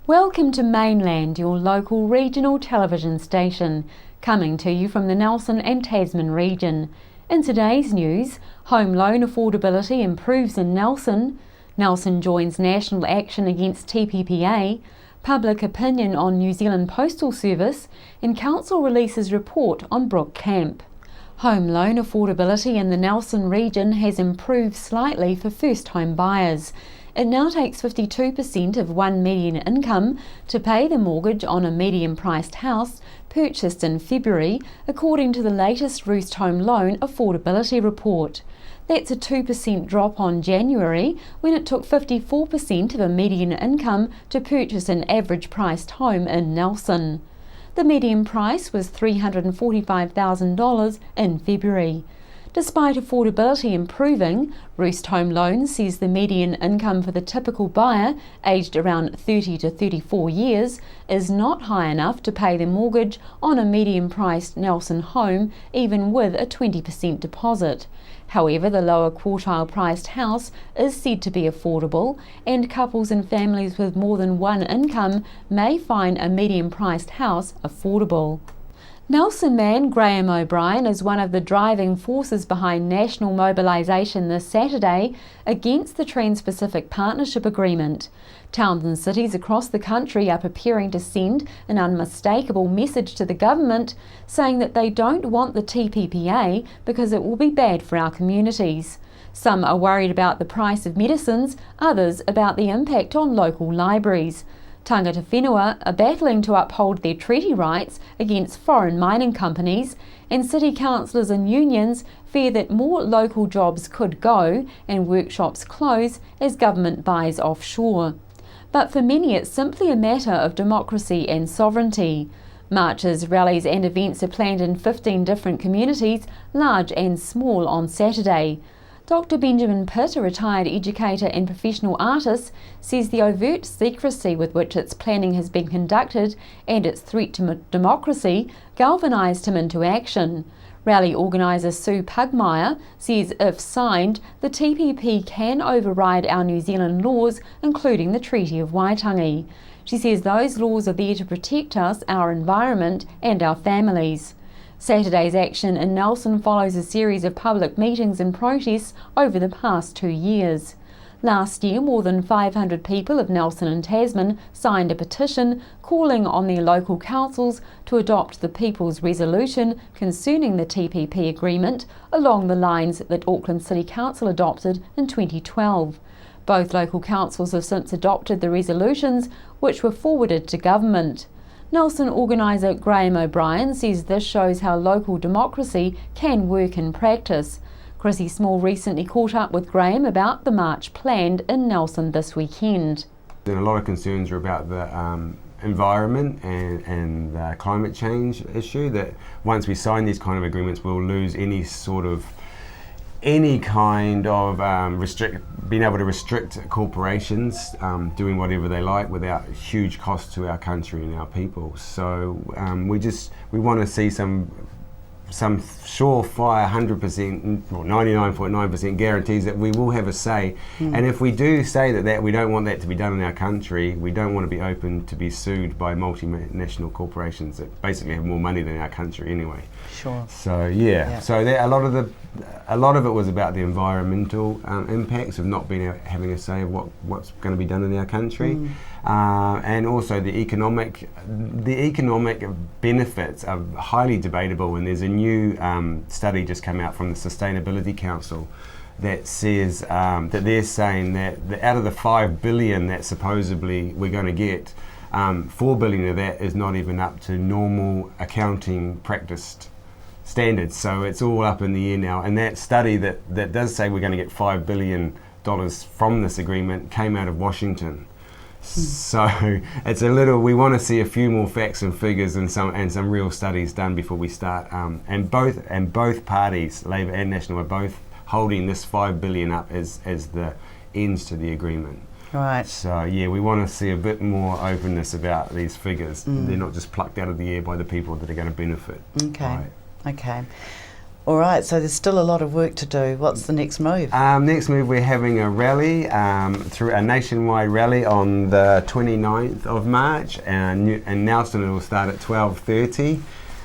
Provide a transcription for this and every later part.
Welcome to Mainland, your local regional television station, coming to you from the Nelson and Tasman region. In today's news, home loan affordability improves in Nelson, Nelson joins national action against TPPA, public opinion on New Zealand Postal Service, and Council releases report on Brook Camp. Home loan affordability in the Nelson region has improved slightly for first-home buyers. It now takes 52% of one median income to pay the mortgage on a medium-priced house purchased in February, according to the latest Roost Home Loan Affordability Report. That's a 2% drop on January, when it took 54% of a median income to purchase an average-priced home in Nelson. The median price was $345,000 in February. Despite affordability improving, Roost Home Loan says the median income for the typical buyer, aged around 30 to 34 years, is not high enough to pay the mortgage on a medium-priced Nelson home, even with a 20% deposit. However, the lower quartile-priced house is said to be affordable, and couples and families with more than one income may find a medium-priced house affordable. Nelson man Graham O'Brien is one of the driving forces behind national mobilisation this Saturday against the Trans-Pacific Partnership Agreement. Towns and cities across the country are preparing to send an unmistakable message to the government, saying that they don't want the TPPA because it will be bad for our communities. Some are worried about the price of medicines, others about the impact on local libraries. Tangata whenua are battling to uphold their treaty rights against foreign mining companies, and city councillors and unions fear that more local jobs could go and workshops close as government buys offshore. But for many it's simply a matter of democracy and sovereignty. Marches, rallies and events are planned in 15 different communities, large and small, on Saturday. Dr. Benjamin Pitt, a retired educator and professional artist, says the overt secrecy with which its planning has been conducted and its threat to democracy galvanised him into action. Rally organiser Sue Pugmire says if signed, the TPP can override our New Zealand laws, including the Treaty of Waitangi. She says those laws are there to protect us, our environment and our families. Saturday's action in Nelson follows a series of public meetings and protests over the past 2 years. Last year, more than 500 people of Nelson and Tasman signed a petition calling on their local councils to adopt the People's Resolution concerning the TPP agreement along the lines that Auckland City Council adopted in 2012. Both local councils have since adopted the resolutions, which were forwarded to government. Nelson organiser Graham O'Brien says this shows how local democracy can work in practice. Chrissy Small recently caught up with Graham about the march planned in Nelson this weekend. A lot of concerns are about the environment and the climate change issue, that once we sign these kind of agreements we'll lose any kind of being able to restrict corporations doing whatever they like without huge cost to our country and our people. So we want to see some surefire 100% or 99.9% guarantees that we will have a say. And if we do say that we don't want that to be done in our country, we don't want to be open to be sued by multinational corporations that basically have more money than our country anyway. Sure. So so a lot of it was about the environmental impacts of not having a say of what's going to be done in our country, and also the economic benefits are highly debatable. And there's a new study just come out from the Sustainability Council that says that they're saying that out of the $5 billion that supposedly we're going to get, $4 billion of that is not even up to normal accounting practiced standards. So it's all up in the air now. And that study that does say we're going to get $5 billion from this agreement came out of Washington. So it's we want to see a few more facts and figures and some real studies done before we start. And both parties, Labour and National, are both holding this $5 billion up as the ends to the agreement. Right. So we want to see a bit more openness about these figures. They're not just plucked out of the air by the people that are going to benefit. Okay. Right. Okay. All right, so there's still a lot of work to do. What's the next move? Next move, we're having a rally, through a nationwide rally on the 29th of March, and Nelson it will start at 12:30.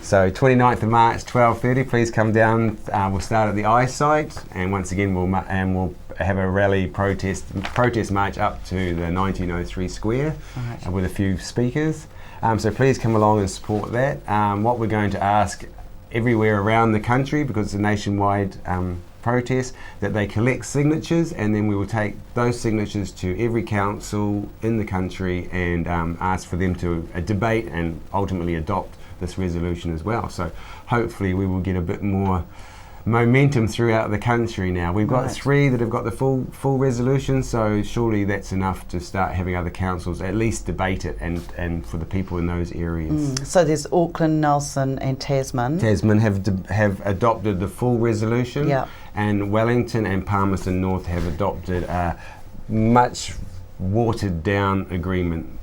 So 29th of March, 12:30. Please come down. We'll start at the eyesight, and once again we'll have a rally protest march up to the 1903 Square, Right. with a few speakers. So please come along and support that. What we're going to ask everywhere around the country, because it's a nationwide protest, that they collect signatures, and then we will take those signatures to every council in the country and ask for them to debate and ultimately adopt this resolution as well. So hopefully we will get a bit more momentum throughout the country now. We've got 3 that have got the full resolution, so surely that's enough to start having other councils at least debate it and for the people in those areas. So there's Auckland, Nelson and Tasman. Tasman have adopted the full resolution, Yeah. and Wellington and Palmerston North have adopted a much watered down agreement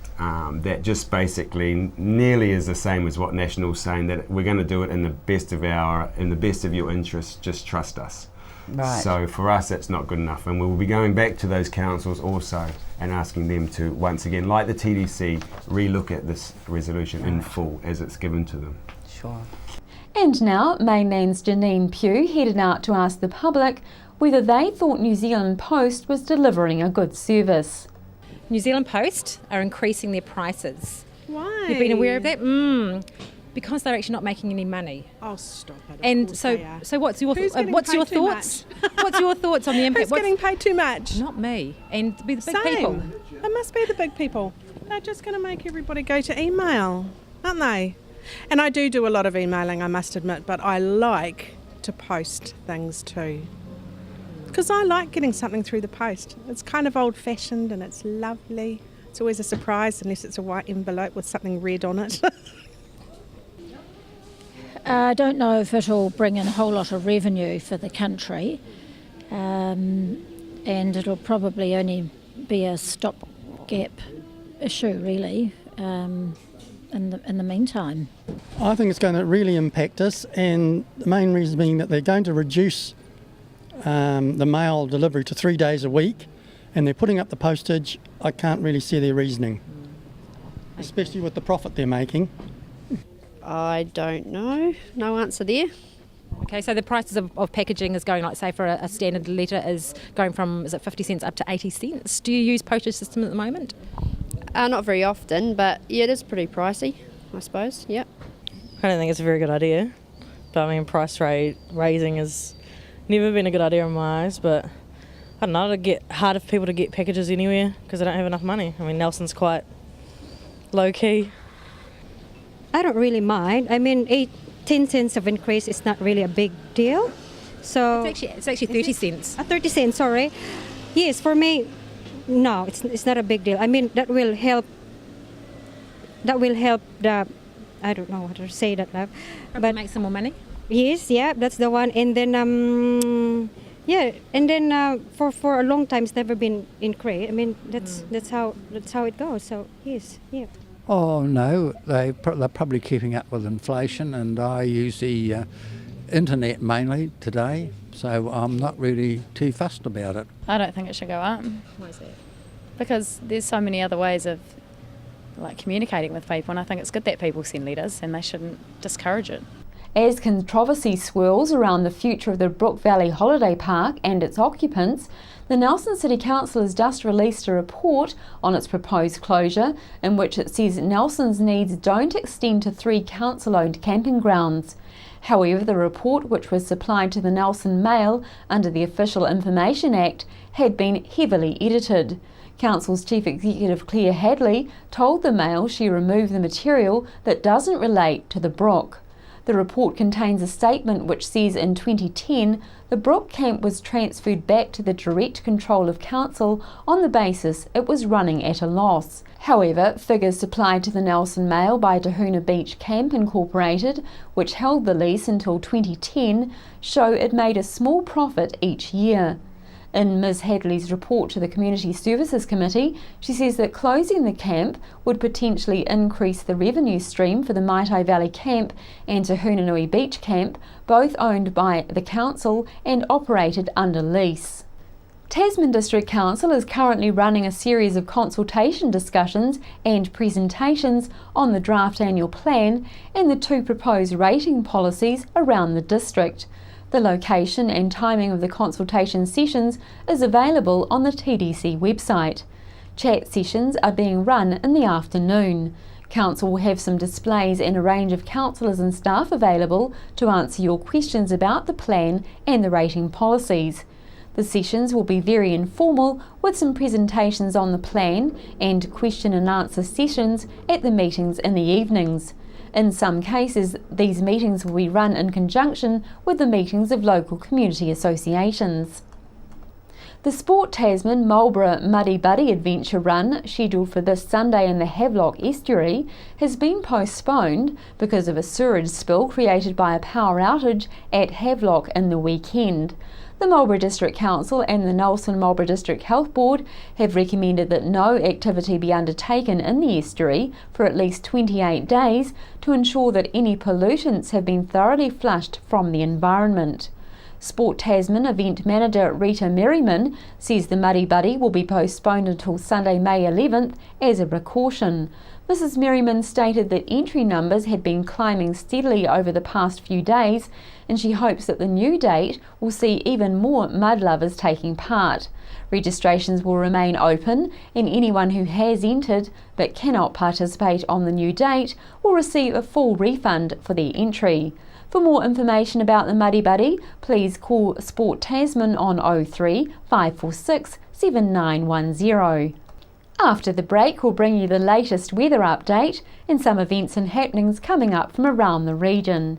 that just basically nearly is the same as what National's saying, that we're going to do it in the best of your interests, just trust us. Right. So for us that's not good enough, and we will be going back to those councils also and asking them to once again, like the TDC, relook at this resolution in full as it's given to them. Sure. And now, Mainland's Janine Pugh headed out to ask the public whether they thought New Zealand Post was delivering a good service. New Zealand Post are increasing their prices. Why? You've been aware of that? Because they're actually not making any money. Oh, stop it. Of And course so, they are. so what's your Who's getting what's paid your too thoughts? What's your thoughts on the impact? Who's getting paid too much? Not me, and be the big Same. people. It must be the big people. They're just going to make everybody go to email, aren't they? And I do a lot of emailing, I must admit, but I like to post things too. Because I like getting something through the post. It's kind of old-fashioned and it's lovely. It's always a surprise unless it's a white envelope with something red on it. I don't know if it'll bring in a whole lot of revenue for the country, and it'll probably only be a stopgap issue, really, in the meantime. I think it's going to really impact us, and the main reason being that they're going to reduce the mail delivery to 3 days a week, and they're putting up the postage. I can't really see their reasoning, especially with the profit they're making. I don't know. No answer there. Okay, so the prices of packaging is going, like say for a standard letter is going from, is it 50 cents up to 80 cents? Do you use postage system at the moment? Not very often, but yeah, it is pretty pricey, I suppose. Yep. I don't think it's a very good idea, but I mean price raising has never been a good idea in my eyes, but I don't know, it'll get harder for people to get packages anywhere because they don't have enough money. I mean, Nelson's quite low key. I don't really mind. I mean, 10 cents of increase is not really a big deal. So It's actually 30 cents. 30 cents, sorry. Yes, for me, no, it's not a big deal. I mean, that will help the, I don't know how to say that now. But make some more money? Yes, yeah, that's the one. And then, yeah, and then for a long time it's never been increased. I mean, that's how it goes. So yes, yeah. Oh no, they're probably keeping up with inflation, and I use the internet mainly today, so I'm not really too fussed about it. I don't think it should go up. Why is that? Because there's so many other ways of communicating with people, and I think it's good that people send letters, and they shouldn't discourage it. As controversy swirls around the future of the Brook Valley Holiday Park and its occupants, the Nelson City Council has just released a report on its proposed closure, in which it says Nelson's needs don't extend to 3 council-owned camping grounds. However, the report, which was supplied to the Nelson Mail under the Official Information Act, had been heavily edited. Council's Chief Executive Claire Hadley told the Mail she removed the material that doesn't relate to the Brook. The report contains a statement which says in 2010 the Brook camp was transferred back to the direct control of council on the basis it was running at a loss. However, figures supplied to the Nelson Mail by Tahuna Beach Camp Incorporated, which held the lease until 2010, show it made a small profit each year. In Ms Hadley's report to the Community Services Committee, she says that closing the camp would potentially increase the revenue stream for the Maitai Valley Camp and Te Hunanui Beach Camp, both owned by the council and operated under lease. Tasman District Council is currently running a series of consultation discussions and presentations on the draft annual plan and the 2 proposed rating policies around the district. The location and timing of the consultation sessions is available on the TDC website. Chat sessions are being run in the afternoon. Council will have some displays and a range of councillors and staff available to answer your questions about the plan and the rating policies. The sessions will be very informal, with some presentations on the plan and question and answer sessions at the meetings in the evenings. In some cases, these meetings will be run in conjunction with the meetings of local community associations. The Sport Tasman Marlborough Muddy Buddy Adventure Run, scheduled for this Sunday in the Havelock Estuary, has been postponed because of a sewerage spill created by a power outage at Havelock in the weekend. The Marlborough District Council and the Nelson Marlborough District Health Board have recommended that no activity be undertaken in the estuary for at least 28 days to ensure that any pollutants have been thoroughly flushed from the environment. Sport Tasman event manager Rita Merriman says the Muddy Buddy will be postponed until Sunday, May 11th as a precaution. Mrs Merriman stated that entry numbers had been climbing steadily over the past few days, and she hopes that the new date will see even more mud lovers taking part. Registrations will remain open, and anyone who has entered but cannot participate on the new date will receive a full refund for their entry. For more information about the Muddy Buddy, please call Sport Tasman on 03 546 7910. After the break, we'll bring you the latest weather update and some events and happenings coming up from around the region.